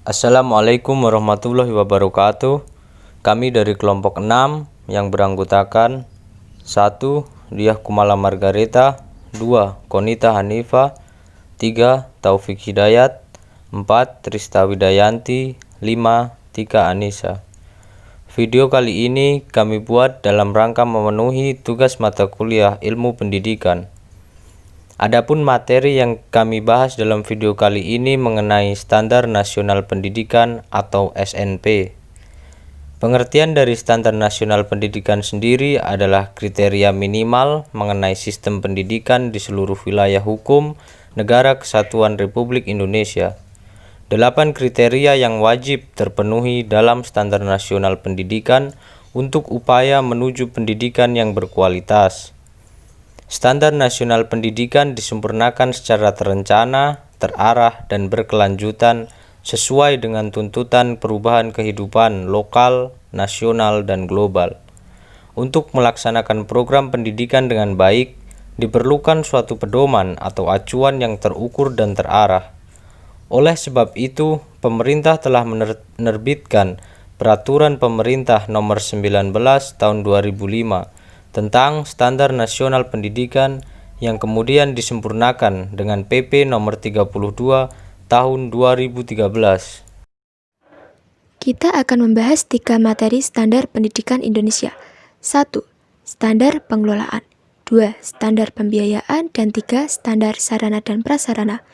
Assalamualaikum warahmatullahi wabarakatuh. Kami dari kelompok 6 yang beranggotakan 1. Diah Kumala Margareta, 2. Konita Hanifa, 3. Taufik Hidayat, 4. Trista Widayanti, 5. Tika Anissa. Video kali ini kami buat dalam rangka memenuhi tugas mata kuliah Ilmu Pendidikan. Adapun materi yang kami bahas dalam video kali ini mengenai Standar Nasional Pendidikan atau SNP. Pengertian dari Standar Nasional Pendidikan sendiri adalah kriteria minimal mengenai sistem pendidikan di seluruh wilayah hukum Negara Kesatuan Republik Indonesia. 8 kriteria yang wajib terpenuhi dalam Standar Nasional Pendidikan untuk upaya menuju pendidikan yang berkualitas. Standar Nasional Pendidikan disempurnakan secara terencana, terarah, dan berkelanjutan sesuai dengan tuntutan perubahan kehidupan lokal, nasional, dan global. Untuk melaksanakan program pendidikan dengan baik, diperlukan suatu pedoman atau acuan yang terukur dan terarah. Oleh sebab itu, pemerintah telah menerbitkan Peraturan Pemerintah Nomor 19 Tahun 2005 tentang Standar Nasional Pendidikan yang kemudian disempurnakan dengan PP Nomor 32 Tahun 2013. Kita akan membahas 3 materi standar pendidikan Indonesia. 1. Standar pengelolaan. 2. Standar pembiayaan. Dan 3. Standar sarana dan prasarana.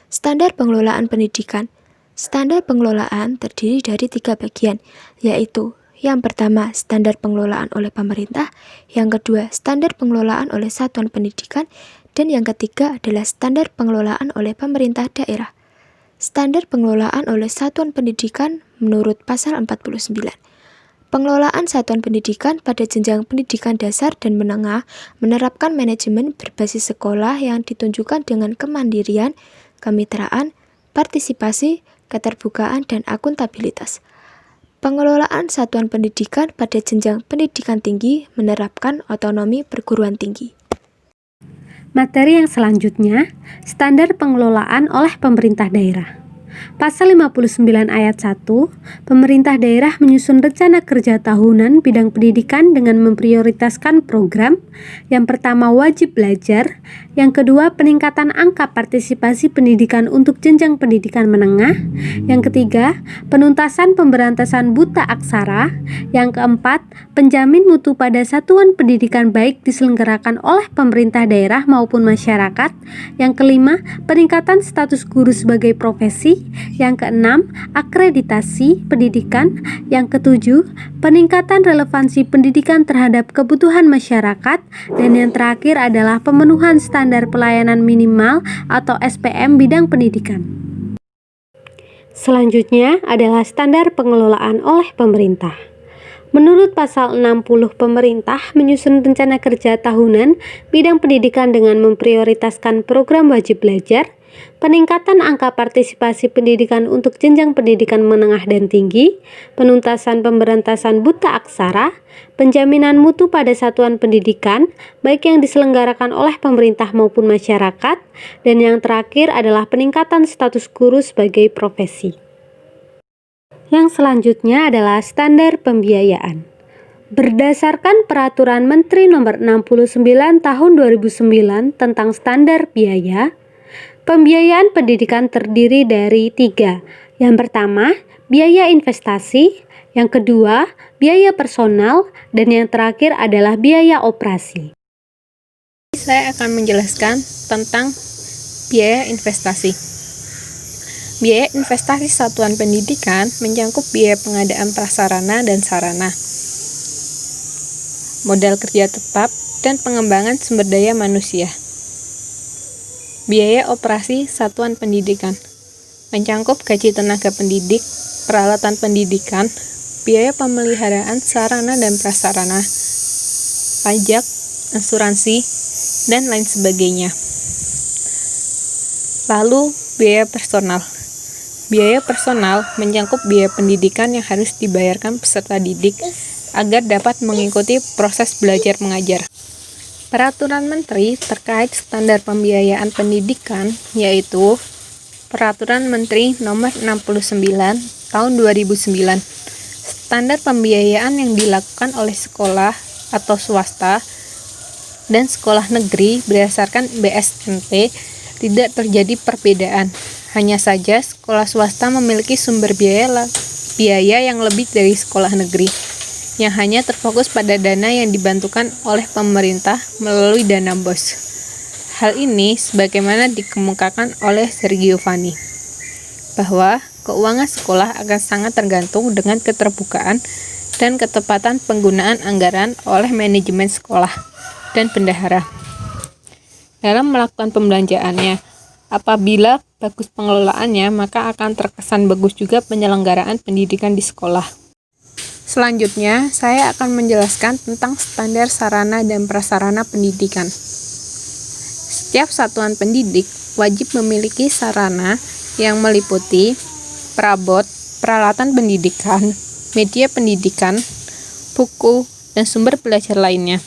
Standar pengelolaan pendidikan. Standar pengelolaan terdiri dari 3 bagian, yaitu yang pertama, standar pengelolaan oleh pemerintah, yang kedua, standar pengelolaan oleh satuan pendidikan, dan yang ketiga adalah standar pengelolaan oleh pemerintah daerah. Standar pengelolaan oleh satuan pendidikan menurut pasal 49. Pengelolaan satuan pendidikan pada jenjang pendidikan dasar dan menengah menerapkan manajemen berbasis sekolah yang ditunjukkan dengan kemandirian, kemitraan, partisipasi, keterbukaan, dan akuntabilitas. Pengelolaan satuan pendidikan pada jenjang pendidikan tinggi menerapkan otonomi perguruan tinggi. Materi yang selanjutnya, standar pengelolaan oleh pemerintah daerah. Pasal 59 ayat 1, pemerintah daerah menyusun rencana kerja tahunan bidang pendidikan dengan memprioritaskan program. Yang pertama, wajib belajar. Yang kedua, peningkatan angka partisipasi pendidikan untuk jenjang pendidikan menengah. Yang ketiga, penuntasan pemberantasan buta aksara. Yang keempat, penjamin mutu pada satuan pendidikan baik diselenggarakan oleh pemerintah daerah maupun masyarakat. Yang kelima, peningkatan status guru sebagai profesi. Yang keenam, akreditasi pendidikan. Yang ketujuh, peningkatan relevansi pendidikan terhadap kebutuhan masyarakat. Dan yang terakhir adalah pemenuhan standar pelayanan minimal atau SPM bidang pendidikan. Selanjutnya adalah standar pengelolaan oleh pemerintah. Menurut pasal 60, pemerintah menyusun rencana kerja tahunan bidang pendidikan dengan memprioritaskan program wajib belajar, peningkatan angka partisipasi pendidikan untuk jenjang pendidikan menengah dan tinggi, penuntasan pemberantasan buta aksara, penjaminan mutu pada satuan pendidikan, baik yang diselenggarakan oleh pemerintah maupun masyarakat, dan yang terakhir adalah peningkatan status guru sebagai profesi. Yang selanjutnya adalah standar pembiayaan. Berdasarkan Peraturan Menteri Nomor 69 Tahun 2009 tentang standar biaya, pembiayaan pendidikan terdiri dari 3. Yang pertama, biaya investasi. Yang kedua, biaya personal. Dan yang terakhir adalah biaya operasi. Saya akan menjelaskan tentang biaya investasi. Biaya investasi satuan pendidikan mencakup biaya pengadaan prasarana dan sarana, modal kerja tetap, dan pengembangan sumber daya manusia. Biaya operasi satuan pendidikan mencakup gaji tenaga pendidik, peralatan pendidikan, biaya pemeliharaan sarana dan prasarana, pajak, asuransi, dan lain sebagainya. Lalu, biaya personal. Biaya personal mencakup biaya pendidikan yang harus dibayarkan peserta didik agar dapat mengikuti proses belajar mengajar. Peraturan Menteri terkait standar pembiayaan pendidikan yaitu Peraturan Menteri Nomor 69 Tahun 2009. Standar pembiayaan yang dilakukan oleh sekolah atau swasta dan sekolah negeri berdasarkan BSNP tidak terjadi perbedaan. Hanya saja sekolah swasta memiliki sumber biaya yang lebih dari sekolah negeri, yang hanya terfokus pada dana yang dibantukan oleh pemerintah melalui dana BOS. Hal ini sebagaimana dikemukakan oleh Sergio Vani, bahwa keuangan sekolah akan sangat tergantung dengan keterbukaan dan ketepatan penggunaan anggaran oleh manajemen sekolah dan bendahara dalam melakukan pembelanjaannya. Apabila bagus pengelolaannya, maka akan terkesan bagus juga penyelenggaraan pendidikan di sekolah. Selanjutnya, saya akan menjelaskan tentang standar sarana dan prasarana pendidikan. Setiap satuan pendidik wajib memiliki sarana yang meliputi perabot, peralatan pendidikan, media pendidikan, buku, dan sumber belajar lainnya,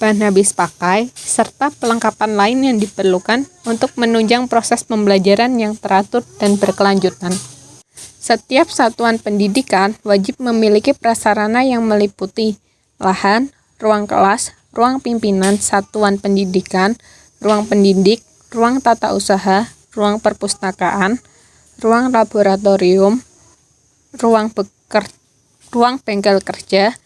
bahan habis pakai, serta pelengkapan lain yang diperlukan untuk menunjang proses pembelajaran yang teratur dan berkelanjutan. Setiap satuan pendidikan wajib memiliki prasarana yang meliputi lahan, ruang kelas, ruang pimpinan satuan pendidikan, ruang pendidik, ruang tata usaha, ruang perpustakaan, ruang laboratorium, ruang bengkel kerja,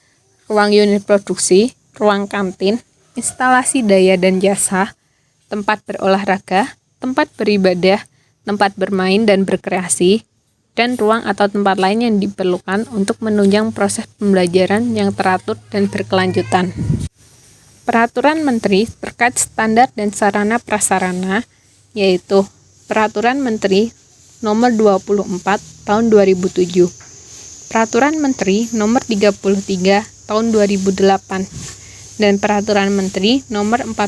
ruang unit produksi, ruang kantin, instalasi daya dan jasa, tempat berolahraga, tempat beribadah, tempat bermain dan berkreasi, dan ruang atau tempat lain yang diperlukan untuk menunjang proses pembelajaran yang teratur dan berkelanjutan. Peraturan Menteri terkait standar dan sarana prasarana, yaitu Peraturan Menteri Nomor 24 Tahun 2007, Peraturan Menteri Nomor 33 Tahun 2008, dan Peraturan Menteri Nomor 40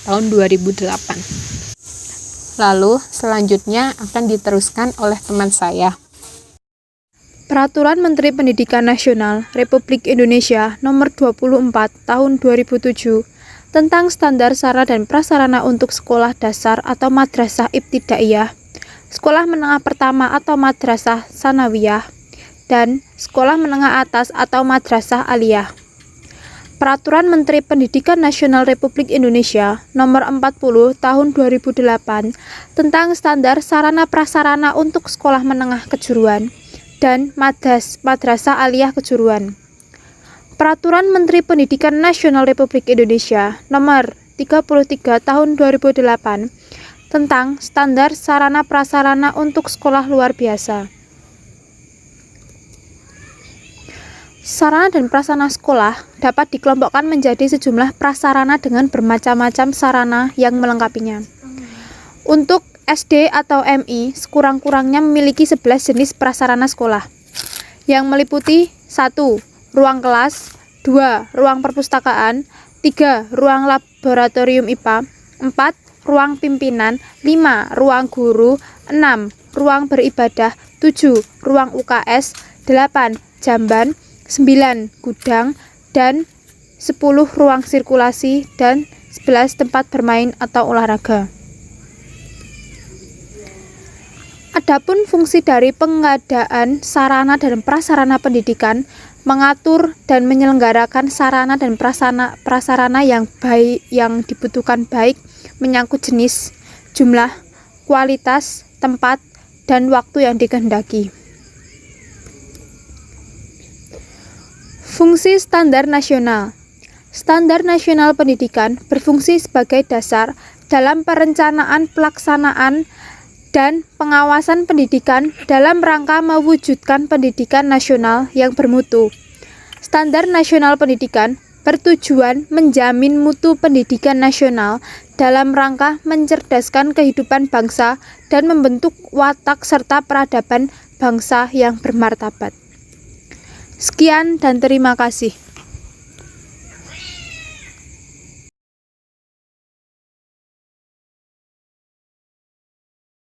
Tahun 2008. Lalu, selanjutnya akan diteruskan oleh teman saya. Peraturan Menteri Pendidikan Nasional Republik Indonesia Nomor 24 Tahun 2007 tentang standar sarana dan prasarana untuk sekolah dasar atau madrasah ibtidaiyah, sekolah menengah pertama atau madrasah sanawiyah, dan sekolah menengah atas atau madrasah aliyah. Peraturan Menteri Pendidikan Nasional Republik Indonesia Nomor 40 Tahun 2008 tentang standar sarana prasarana untuk sekolah menengah kejuruan dan madrasah aliyah kejuruan. Peraturan Menteri Pendidikan Nasional Republik Indonesia Nomor 33 Tahun 2008 tentang standar sarana prasarana untuk sekolah luar biasa. Sarana dan prasarana sekolah dapat dikelompokkan menjadi sejumlah prasarana dengan bermacam-macam sarana yang melengkapinya. Untuk SD atau MI sekurang-kurangnya memiliki 11 jenis prasarana sekolah, yang meliputi 1. Ruang kelas, 2. Ruang perpustakaan, 3. Ruang laboratorium IPA, 4. Ruang pimpinan, 5. Ruang guru, 6. Ruang beribadah, 7. Ruang UKS, 8. Jamban, 9. Gudang, dan 10. Ruang sirkulasi, dan 11. Tempat bermain atau olahraga. Adapun fungsi dari pengadaan sarana dan prasarana pendidikan, mengatur dan menyelenggarakan sarana dan prasarana yang dibutuhkan baik menyangkut jenis, jumlah, kualitas, tempat, dan waktu yang dikehendaki. Fungsi standar nasional. Standar nasional pendidikan berfungsi sebagai dasar dalam perencanaan, pelaksanaan, dan pengawasan pendidikan dalam rangka mewujudkan pendidikan nasional yang bermutu. Standar nasional pendidikan bertujuan menjamin mutu pendidikan nasional dalam rangka mencerdaskan kehidupan bangsa dan membentuk watak serta peradaban bangsa yang bermartabat. Sekian dan terima kasih.